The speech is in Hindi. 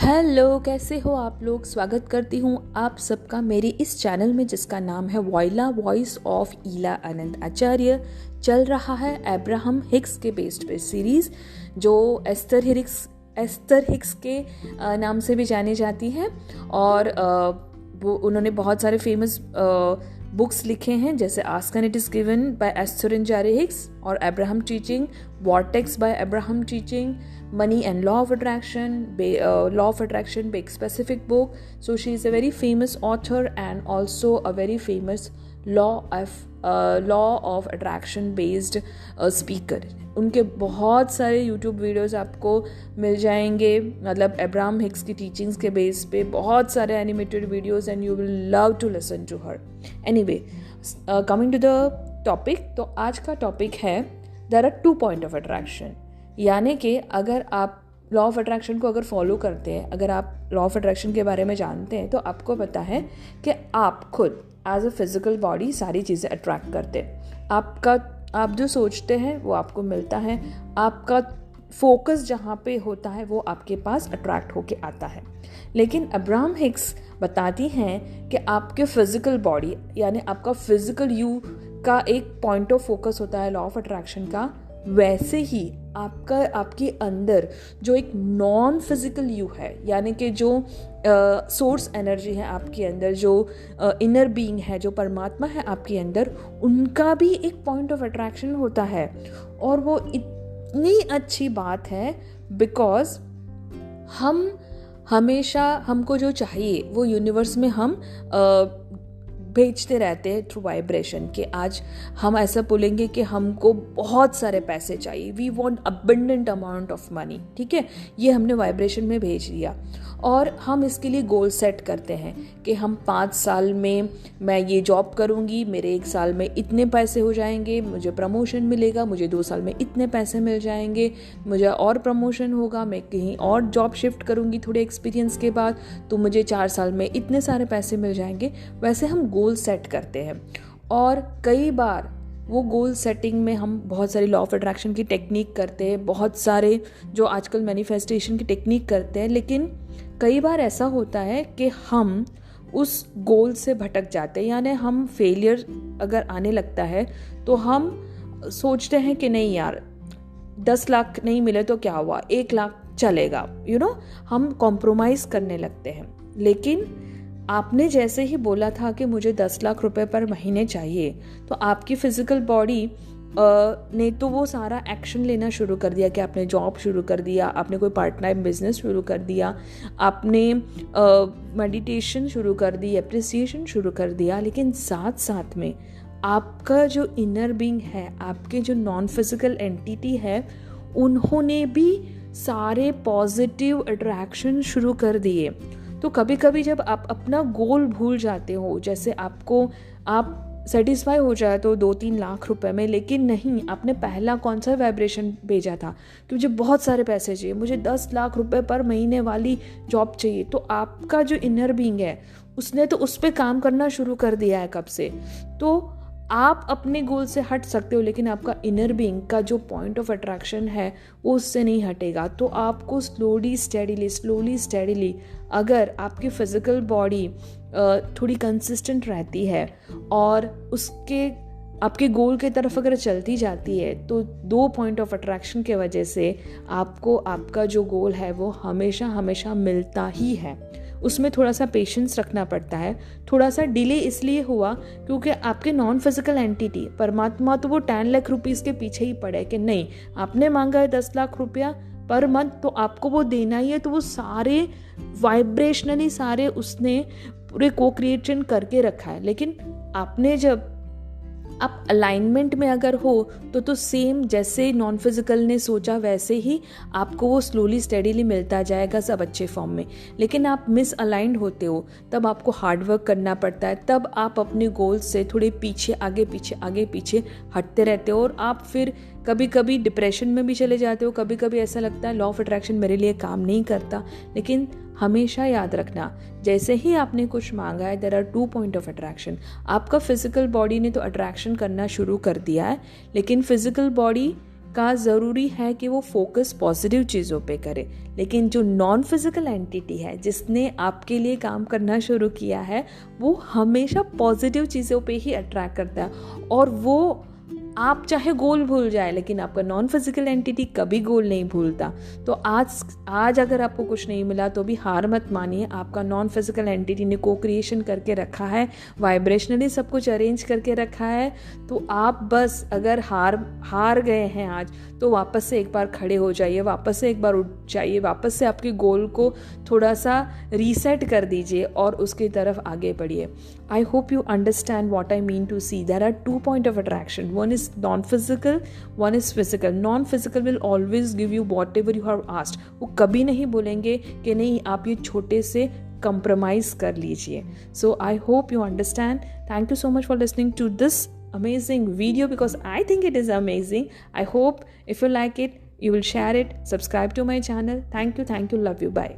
हेलो, कैसे हो आप लोग। स्वागत करती हूँ आप सबका मेरी इस चैनल में जिसका नाम है वॉइला वॉइस ऑफ ईला अनंत आचार्य। चल रहा है अब्राहम हिक्स के बेस्ड पे सीरीज़ जो एस्थर हिक्स के नाम से भी जानी जाती है। और वो उन्होंने बहुत सारे फेमस बुक्स लिखे हैं जैसे ask and it is given by Esther and Jerry Hicks और Abraham teaching, vortex by Abraham teaching, Money and Law of Attraction, Law of Attraction, big specific book. So she is a very famous author and also a very famous law of attraction based speaker. उनके बहुत सारे YouTube वीडियोस आपको मिल जाएंगे, मतलब अब्राहम हिक्स की टीचिंग्स के बेस पे बहुत सारे animated videos and you will love to listen to her. Anyway, coming to the topic, तो आज का टॉपिक है there are 2 point of attraction. यानी कि अगर आप लॉ ऑफ अट्रैक्शन को अगर फॉलो करते हैं, अगर आप लॉ ऑफ अट्रैक्शन के बारे में जानते हैं, तो आपको पता है कि आप खुद एज अ फिजिकल बॉडी सारी चीज़ें अट्रैक्ट करते हैं। आप जो सोचते हैं वो आपको मिलता है। आपका फोकस जहाँ पे होता है वो आपके पास अट्रैक्ट होके आता है। लेकिन अब्राहम हिक्स बताती हैं कि आपके फिजिकल बॉडी यानी आपका फिजिकल यू का एक पॉइंट ऑफ फोकस होता है लॉ ऑफ अट्रैक्शन का, वैसे ही आपके अंदर जो एक नॉन फिजिकल यू है यानी कि जो सोर्स एनर्जी है आपके अंदर, जो इनर बीइंग है, जो परमात्मा है आपके अंदर, उनका भी एक पॉइंट ऑफ अट्रैक्शन होता है। और वो इतनी अच्छी बात है बिकॉज हम हमेशा हमको जो चाहिए वो यूनिवर्स में हम भेजते रहते हैं थ्रू वाइब्रेशन। कि आज हम ऐसा बोलेंगे कि हमको बहुत सारे पैसे चाहिए, we want abundant amount of money, ठीक है, ये हमने वाइब्रेशन में भेज दिया। और हम इसके लिए गोल सेट करते हैं कि हम 5 साल में मैं ये जॉब करूँगी, मेरे 1 साल में इतने पैसे हो जाएंगे, मुझे प्रमोशन मिलेगा, मुझे 2 साल में इतने पैसे मिल जाएंगे, मुझे और प्रमोशन होगा, मैं कहीं और जॉब शिफ्ट करूँगी थोड़े एक्सपीरियंस के बाद, तो मुझे 4 साल में इतने सारे पैसे मिल जाएंगे। वैसे हम गोल सेट करते हैं। और कई बार वो गोल सेटिंग में हम बहुत सारी लॉ ऑफ अट्रैक्शन की टेक्निक करते हैं, बहुत सारे जो आजकल मैनिफेस्टेशन की टेक्निक करते हैं। लेकिन कई बार ऐसा होता है कि हम उस गोल से भटक जाते हैं, यानी हम फेलियर अगर आने लगता है तो हम सोचते हैं कि नहीं यार 10 लाख नहीं मिले तो क्या हुआ, 1 लाख चलेगा, हम कॉम्प्रोमाइज़ करने लगते हैं। लेकिन आपने जैसे ही बोला था कि मुझे 10 लाख रुपए पर महीने चाहिए, तो आपकी फिजिकल बॉडी ने तो वो सारा एक्शन लेना शुरू कर दिया कि आपने जॉब शुरू कर दिया, आपने कोई पार्ट टाइम बिजनेस शुरू कर दिया, आपने मेडिटेशन शुरू कर दी, एप्रिसिएशन शुरू कर दिया। लेकिन साथ साथ में आपका जो इनर बीइंग है, आपके जो नॉन फिजिकल एंटिटी है, उन्होंने भी सारे पॉजिटिव अट्रैक्शन शुरू कर दिए। तो कभी कभी जब आप अपना गोल भूल जाते हो, जैसे आप सेटिस्फाई हो जाए तो 2-3 लाख रुपए में, लेकिन नहीं, आपने पहला कौन सा वाइब्रेशन भेजा था कि मुझे बहुत सारे पैसे चाहिए, मुझे 10 लाख रुपए पर महीने वाली जॉब चाहिए, तो आपका जो इनर बीइंग है उसने तो उस पर काम करना शुरू कर दिया है कब से। तो आप अपने गोल से हट सकते हो, लेकिन आपका इनर बीइंग का जो पॉइंट ऑफ अट्रैक्शन है वो उससे नहीं हटेगा। तो आपको स्लोली स्टेडीली अगर आपकी फिजिकल बॉडी थोड़ी कंसिस्टेंट रहती है और उसके आपके गोल की तरफ अगर चलती जाती है, तो 2 पॉइंट ऑफ अट्रैक्शन के वजह से आपको आपका जो गोल है वो हमेशा मिलता ही है। उसमें थोड़ा सा पेशेंस रखना पड़ता है। थोड़ा सा डिले इसलिए हुआ क्योंकि आपके नॉन फिजिकल एंटिटी परमात्मा तो वो 10 लाख रुपीज़ के पीछे ही पड़े कि नहीं, आपने मांगा है 10 लाख रुपया पर मंथ तो आपको वो देना ही है। तो वो सारे वाइब्रेशनली सारे उसने पूरे को क्रिएशन करके रखा है। लेकिन आपने जब आप अलाइनमेंट में अगर हो तो सेम जैसे नॉन फिजिकल ने सोचा वैसे ही आपको वो स्लोली स्टेडीली मिलता जाएगा सब अच्छे फॉर्म में। लेकिन आप मिस अलाइंड होते हो, तब आपको हार्ड वर्क करना पड़ता है, तब आप अपने गोल से थोड़े आगे पीछे हटते रहते हो और आप फिर कभी कभी डिप्रेशन में भी चले जाते हो। कभी कभी ऐसा लगता है लॉ ऑफ अट्रैक्शन मेरे लिए काम नहीं करता। लेकिन हमेशा याद रखना, जैसे ही आपने कुछ मांगा है, there are 2 point of attraction. आपका फिजिकल बॉडी ने तो अट्रैक्शन करना शुरू कर दिया है, लेकिन फिजिकल बॉडी का ज़रूरी है कि वो फोकस पॉजिटिव चीज़ों पे करे, लेकिन जो नॉन फिजिकल एंटिटी है जिसने आपके लिए काम करना शुरू किया है वो हमेशा पॉजिटिव चीज़ों पे ही अट्रैक्ट करता है। और वो आप चाहे गोल भूल जाए लेकिन आपका नॉन फिजिकल एंटिटी कभी गोल नहीं भूलता। तो आज अगर आपको कुछ नहीं मिला तो भी हार मत मानिए, आपका नॉन फिजिकल एंटिटी ने को क्रिएशन करके रखा है, वाइब्रेशनली सब कुछ अरेंज करके रखा है। तो आप बस अगर हार गए हैं आज तो वापस से एक बार खड़े हो जाइए, वापस से एक बार उठ जाइए, वापस से आपके गोल को थोड़ा सा रीसेट कर दीजिए और उसकी तरफ आगे बढ़िए। I hope you understand what I mean to see. There are 2 point of attraction, one is non-physical, one is physical. Non-physical will always give you whatever you have asked. वो कभी नहीं बोलेंगे कि नहीं आप ये छोटे से compromise कर लीजिए. So I hope you understand. Thank you so much for listening to this amazing video because I think it is amazing. I hope if you like it, you will share it, subscribe to my channel. Thank you, love you, bye.